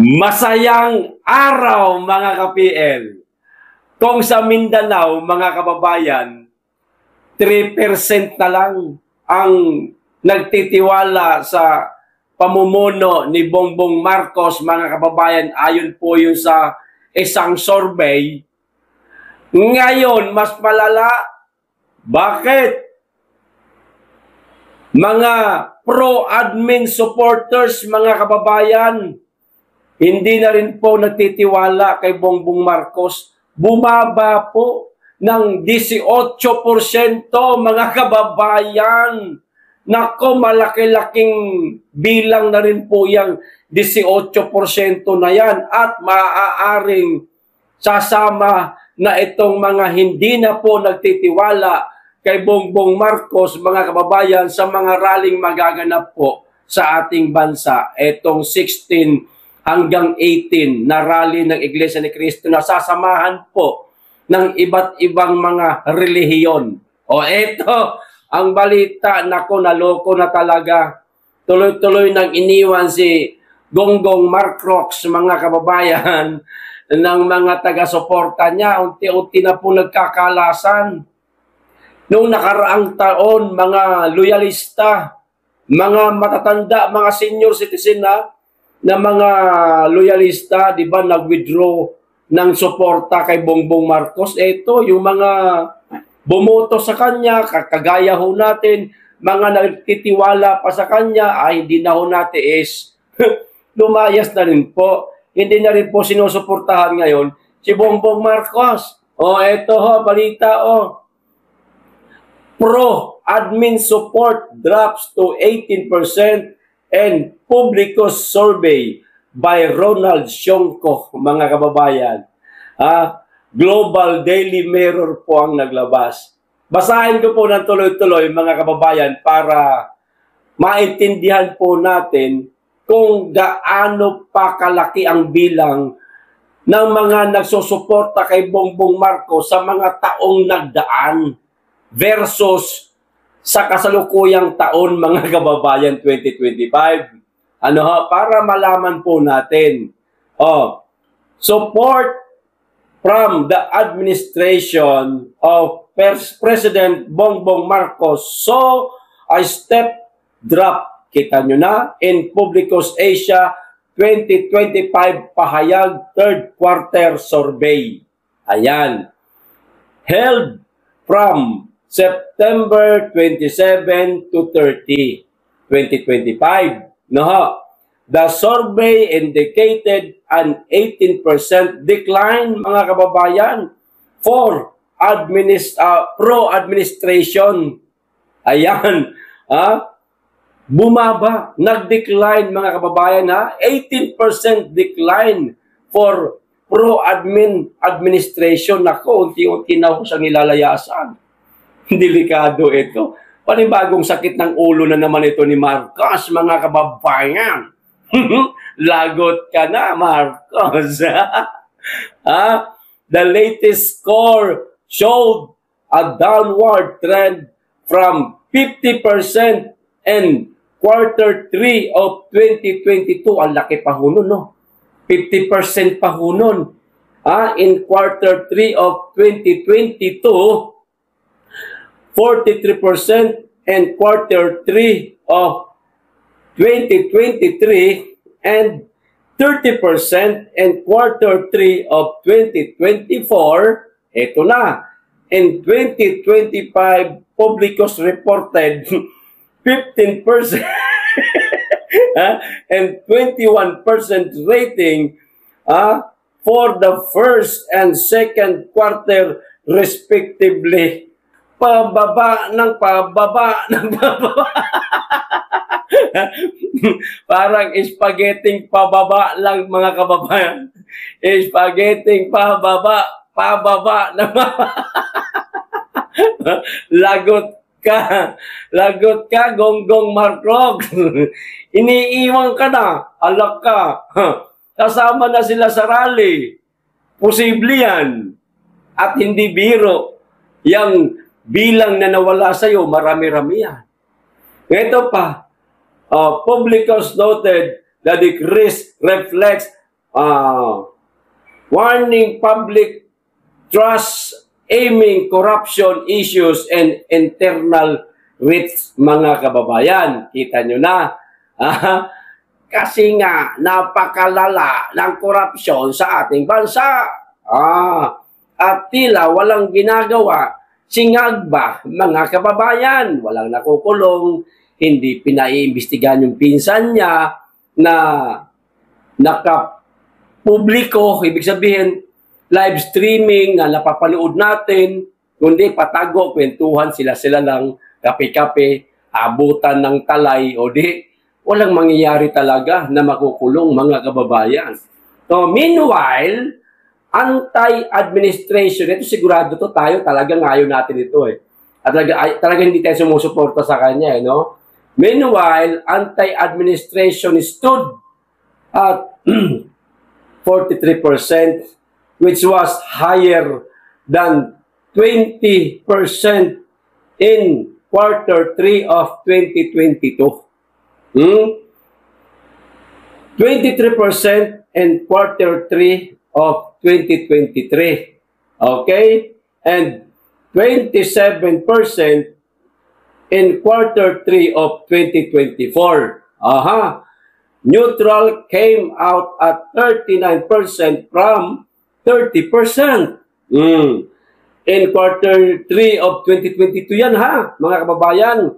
Masayang araw mga ka-PL. Kung sa Mindanao, mga kababayan, 3% na lang ang nagtitiwala sa pamumuno ni Bongbong Marcos, mga kababayan, ayon po yun sa isang survey. Ngayon, mas malala. Bakit? Mga pro-admin supporters, mga kababayan, hindi na rin po nagtitiwala kay Bongbong Marcos. Bumaba po ng 18%, mga kababayan. Nako, malaki-laking bilang na rin po yung 18% na yan. At maaaring sasama na itong mga hindi na po nagtitiwala kay Bongbong Marcos, mga kababayan, sa mga rallying magaganap po sa ating bansa. Itong 16 hanggang 18 na rally ng Iglesia ni Cristo na sasamahan po ng iba't ibang mga relihiyon. O eto, ang balita, nako, naloko na talaga. Tuloy-tuloy nang iniwan si Bongbong Marcos, mga kababayan, ng mga taga-suporta niya. Unti-unti na po nagkakalasan. Noong nakaraang taon, mga loyalista, mga matatanda, mga senior citizen na mga loyalista, di ba, nag-withdraw ng suporta kay Bongbong Marcos. Ito, yung mga bumoto sa kanya, kagaya ho natin, mga nagtitiwala pa sa kanya, ay hindi na ho natin is lumayas na rin po. Hindi na rin po sinusuportahan ngayon si Bongbong Marcos. O, ito ho, balita o. Pro-admin support drops to 18%. And Publicos survey by Ronald Sionco, mga kababayan. Global Daily Mirror po ang naglabas. Basahin ko po ng tuloy-tuloy, mga kababayan, para maintindihan po natin kung gaano pa kalaki ang bilang ng mga nagsusuporta kay Bongbong Marcos sa mga taong nagdaan versus sa kasalukuyang taon, mga kababayan, 2025. Para malaman po natin. Support from the administration of President Bongbong Marcos saw a step drop, kita nyo na, in Publicos Asia 2025 pahayag third quarter survey. Ayan. Held from September 27 to 30, 2025. The survey indicated an 18% decline, mga kababayan, for pro-administration. Ayan. Bumaba, nag-decline, mga kababayan, 18% decline for pro-administration. Nako, unti-unti na ho siyang nilalayasan. Delikado ito. Panibagong sakit ng ulo na naman ito ni Marcos, mga kababayan. Lagot ka na, Marcos. The latest score showed a downward trend from 50% in quarter 3 of 2022. Ang laki pa ho nun, no? 50% pa ho nun. In quarter 3 of 2022, 43% in quarter 3 of 2023 and 30% in quarter 3 of 2024. Ito na. In 2025, Publicos reported 15% and 21% rating for the first and second quarter respectively. Pababa ng pababa ng pababa. Parang spaghetti pababa lang, mga kababayan. Spaghetti pababa, pababa ng Lagot ka, Bongbong Marcos. Iniiwan ka na, alak ka. Kasama na sila sa rally. Posible yan. At hindi biro. Yang bilang na nawala sa'yo, marami-rami yan. Ito pa, Publicos noted the decrease reflects warning public trust, aiming corruption issues and internal risks, mga kababayan. Kita nyo na. Kasi nga, napakalala ng korupsyon sa ating bansa. At tila walang ginagawa si Ngagba, mga kababayan. Walang nakukulong, hindi pinaiimbestigahan yung pinsan niya na nakapubliko, ibig sabihin, live streaming na napapanood natin, kundi patago, kwentuhan sila lang, kape-kape, abutan ng talay, o di, walang mangyayari talaga na makukulong, mga kababayan. So, meanwhile, anti-administration, ito sigurado to tayo, talagang ayaw natin ito At talaga hindi tayo sumusuporta sa kanya, no? Meanwhile, anti-administration stood at 43%, which was higher than 20% in quarter 3 of 2022. 23% in quarter 3 of 2023. Okay? And 27% in quarter 3 of 2024. Neutral came out at 39% from 30%. In quarter 3 of 2022 yan mga kababayan.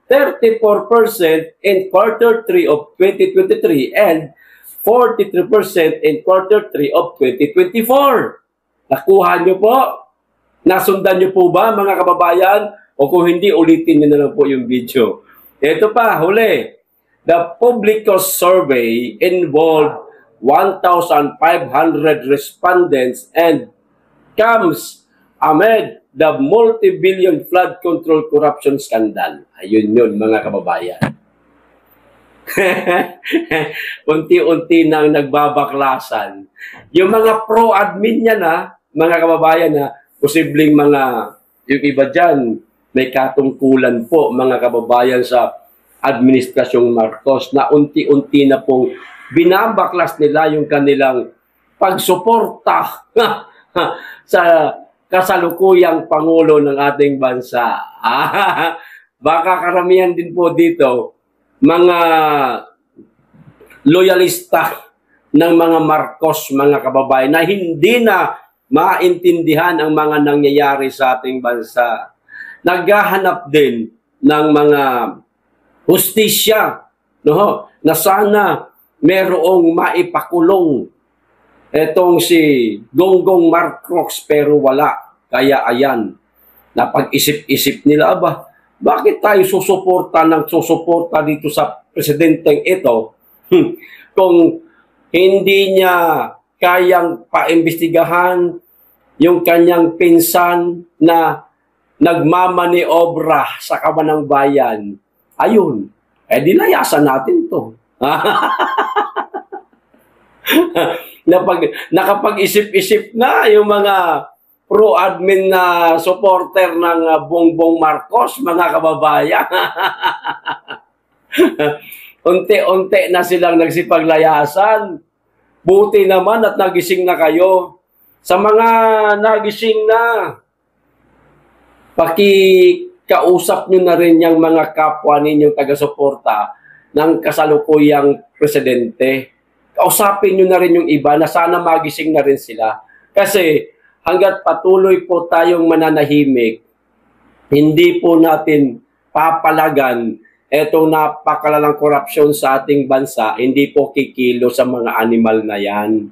34% in quarter 3 of 2023 and 43% in quarter 3 of 2024. Nakuha nyo po? Nasundan nyo po ba, mga kababayan? O kung hindi, ulitin nyo na lang po yung video. Ito pa, huli. The Publicos survey involved 1,500 respondents and comes amid the multi-billion flood control corruption scandal. Ayun yun, mga kababayan. Unti-unti nang nagbabaklasan. Yung mga pro-admin niya mga kababayan posibleng yung iba dyan, may katungkulan po, mga kababayan, sa Administrasyong Marcos na unti-unti na pong binabaklas nila yung kanilang pagsuporta sa kasalukuyang Pangulo ng ating bansa. Baka karamihan din po dito, mga loyalista ng mga Marcos, mga kababayan, na hindi na maintindihan ang mga nangyayari sa ating bansa. Naghahanap din ng mga hustisya, na sana merong maipakulong etong si Gonggong Marcos, pero wala. Kaya ayan, napag-isip-isip nila, bakit tayo susuporta dito sa presidenteng ito kung hindi niya kayang paimbestigahan yung kanyang pinsan na nagmamaniobra sa kabanang bayan. Ayun, dinayasan natin to. Nakapag-isip-isip na yung mga pro-admin na supporter ng Bongbong Marcos, mga kababayan. Unti-unti na silang nagsipaglayasan. Buti naman at nagising na kayo. Sa mga nagising na, pakikausap nyo na rin yung mga kapwa ninyong taga-suporta ng kasalukuyang presidente. Kausapin nyo na rin yung iba na sana magising na rin sila. Kasi hanggat patuloy po tayong mananahimik, hindi po natin papalagan etong napakalalang korupsyon sa ating bansa, hindi po kikilo sa mga animal na yan.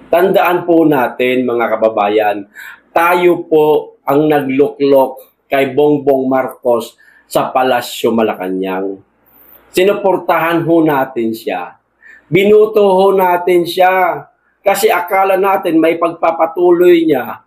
Tandaan po natin, mga kababayan, tayo po ang nagluklok kay Bongbong Marcos sa Palasyo Malacanang. Sinuportahan ho natin siya. Binuto ho natin siya. Kasi akala natin may pagpapatuloy niya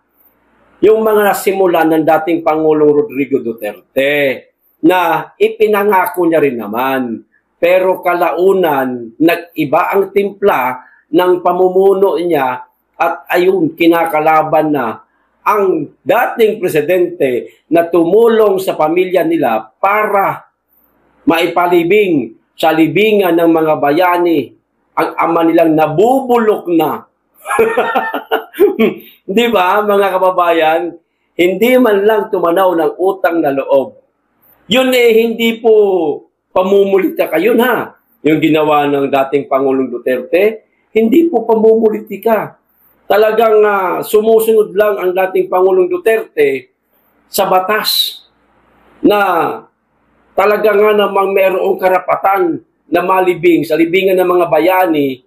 yung mga nasimulan ng dating Pangulong Rodrigo Duterte na ipinangako niya rin naman. Pero kalaunan, nag-iba ang timpla ng pamumuno niya at ayun, kinakalaban na ang dating presidente na tumulong sa pamilya nila para maipalibing sa libingan ng mga bayani ang ama nilang nabubulok na. Di ba, mga kababayan? Hindi man lang tumanaw ng utang na loob. Yun hindi po pamumulitika yun ha. Yung ginawa ng dating Pangulong Duterte, hindi po pamumulitika. Talagang sumusunod lang ang dating Pangulong Duterte sa batas na talaga nga namang mayroong karapatan na malibing sa libingan ng mga bayani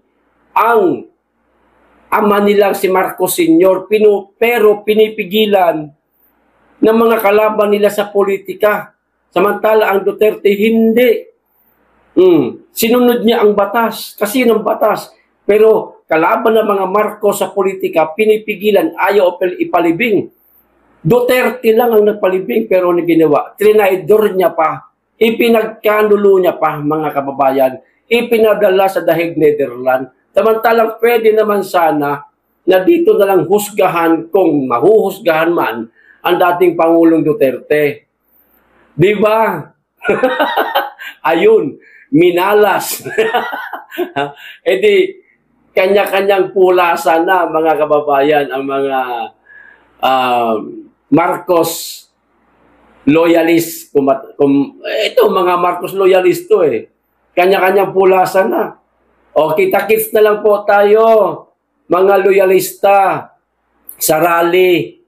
ang ama nilang si Marcos Sr. Pero pinipigilan ng mga kalaban nila sa politika. Samantala ang Duterte hindi. Sinunod niya ang batas. Kasi ng batas. Pero kalaban ng mga Marcos sa politika, pinipigilan, ayaw ipalibing. Duterte lang ang nagpalibing pero ano ginawa? Trinaidor niya pa. Ipinagkanulo niya pa, mga kababayan. Ipinadala sa Dahig Netherlands. Samantalang pwede naman sana na dito na lang husgahan kung mahuhusgahan man ang dating Pangulong Duterte. Di ba? Ayun, minalas. E di, kanya-kanyang pulasan na, mga kababayan, ang mga Marcos loyalist. Ito, mga Marcos loyalist to eh. Kanya-kanyang pulasan na. O, kita-kits na lang po tayo, mga loyalista, sa rally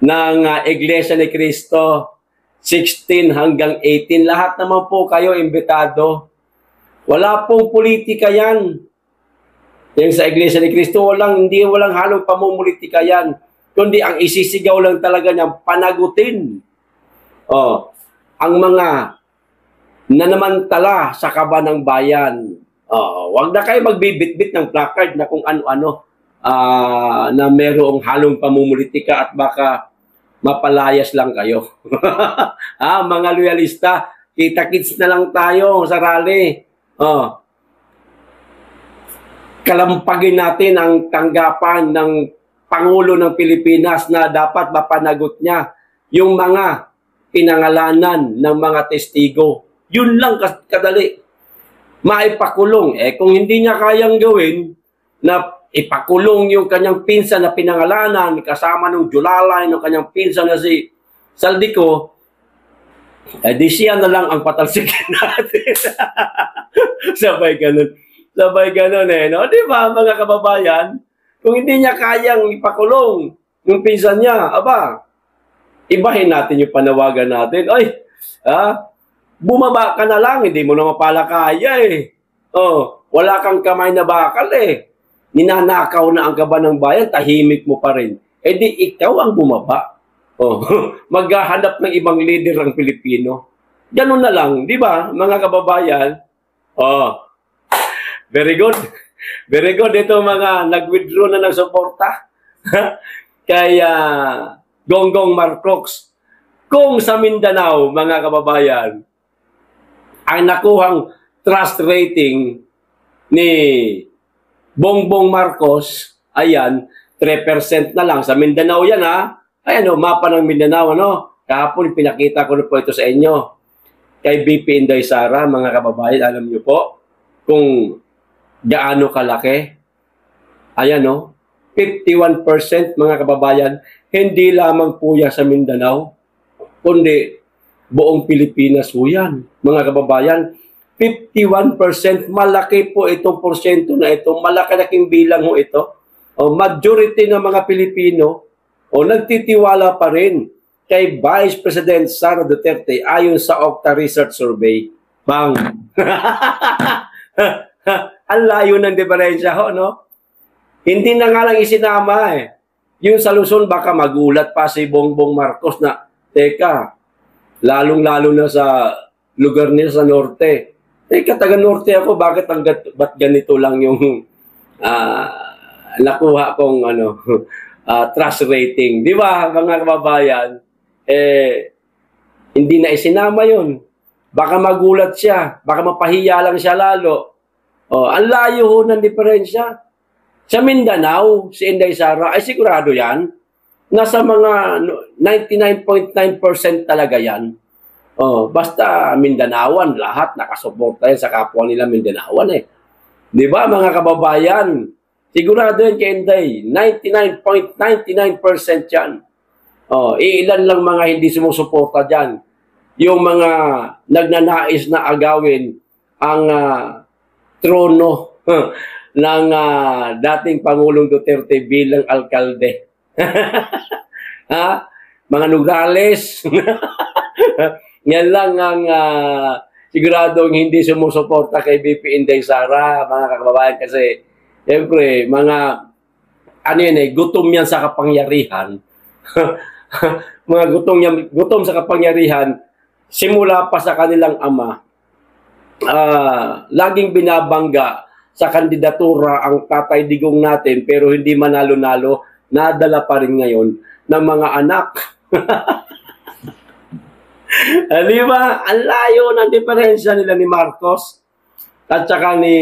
ng Iglesia ni Cristo, 16 hanggang 18. Lahat naman po kayo imbitado. Wala pong politika yan. Yung sa Iglesia ni Cristo, walang halong pamumulitika yan. Kundi ang isisigaw lang talaga niyang panagutin. Ang mga nanamantala sa kaba ng bayan. Huwag na kayo magbibitbit ng placard na kung ano-ano na merong halong pamumulitika at baka mapalayas lang kayo. Mga loyalista, kita-kits na lang tayo sa rally. Kalampagin natin ang tanggapan ng Pangulo ng Pilipinas na dapat mapanagot niya yung mga pinangalanan ng mga testigo. Yun lang kadali. Maipakulong. Kung hindi niya kayang gawin na ipakulong yung kanyang pinsan na pinangalanan kasama ng Julalay, ng kanyang pinsan na si Saldico, di siya na lang ang patalsikin natin. Sabay ganun. Sabay ganun no? Di ba, mga kababayan? Kung hindi niya kayang ipakulong yung pinsan niya, ibahin natin yung panawagan natin. Bumaba ka na lang, hindi mo na mapalakaya wala kang kamay na bakal Ninanakaw na ang kaba ng bayan, tahimik mo pa rin. Di ikaw ang bumaba. Maghahanap ng ibang leader ang Pilipino. Ganun na lang, di ba, mga kababayan? Very good. Very good. Ito mga nag-withdraw na ng suporta kay Gonggong Marcos. Kung sa Mindanao, mga kababayan, ang nakuhang trust rating ni Bongbong Marcos, ayan, 3% na lang. Sa Mindanao yan Ayan mapa ng Mindanao, Kahapon pinakita ko na po ito sa inyo. Kay BP Inday Sara, mga kababayan, alam niyo po kung gaano kalaki. Ayan 51% mga kababayan, hindi lamang po yan sa Mindanao, kundi buong Pilipinas po yan, mga kababayan. 51%, malaki po itong porsyento na ito, malaki-laking bilang ito. Majority ng mga Pilipino nagtitiwala pa rin kay Vice President Sara Duterte ayon sa Okta Research Survey. Bang! Ang layo ng diferensya Hindi na nga lang isinama Yung sa Luzon, baka magulat pa si Bongbong Marcos na, teka, lalong-lalo na sa lugar nila sa Norte. Teka, taga-Norte ako, ba't ganito lang yung nakuha kong trust rating. Di ba, mga kababayan? Hindi na isinama yun. Baka magulat siya, baka mapahiya lang siya lalo. Ang layo ng diferensya. Sa Mindanao, si Inday Sara, ay sigurado yan. Nasa mga 99.9% talaga yan. Oh, basta Mindanaoan, lahat nakasuporta yan sa kapwa nila Mindanaoan eh. Di ba mga kababayan? Sigurado yan kay Inday, 99.99% yan. Oh, ilan lang mga hindi sumusuporta dyan. Yung mga nagnanais na agawin ang trono ng dating Pangulong Duterte bilang alkalde. Ha? Mga Nograles. Yan lang ang siguradong hindi sumusuporta kay BP Inday Sara, mga kababayan, kasi siyempre, gutom yan sa kapangyarihan. Mga gutom sa kapangyarihan, simula pa sa kanilang ama, laging binabangga sa kandidatura ang Tatay Digong natin, pero hindi manalo-nalo, nadala pa rin ngayon ng mga anak. Di ba? Ang layo ng diferensya nila ni Marcos at saka ni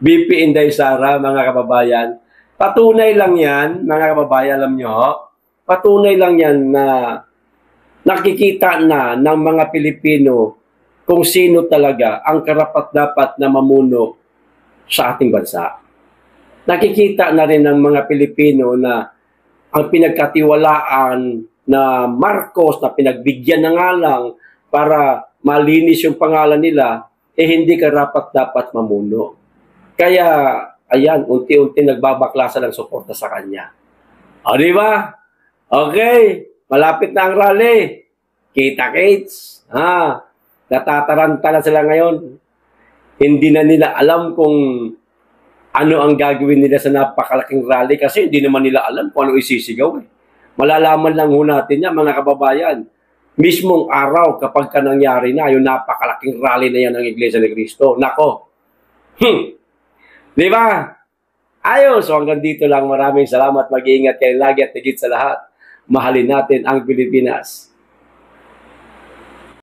BP Inday Sara, mga kababayan. Patunay lang yan, mga kababayan, alam nyo, patunay lang yan na nakikita na ng mga Pilipino kung sino talaga ang karapat-dapat na mamuno sa ating bansa. Nakikita na rin ng mga Pilipino na ang pinagkatiwalaan na Marcos na pinagbigyan na nga lang para malinis yung pangalan nila, hindi karapat-dapat mamuno. Kaya, ayan, unti-unti nagbabaklasan ng suporta sa kanya. O, di ba? Okay, malapit na ang rally. Kita-kits. Natataranta na sila ngayon. Hindi na nila alam kung ano ang gagawin nila sa napakalaking rally kasi hindi naman nila alam kung ano isisigaw eh. Malalaman lang ho natin yan, mga kababayan. Mismong araw kapag ka nangyari na, yung napakalaking rally na yan ng Iglesia ni Cristo. Nako. Di ba? Ayos. So hanggang dito lang. Maraming salamat. Mag-iingat kayo lagi at higit sa lahat. Mahalin natin ang Pilipinas.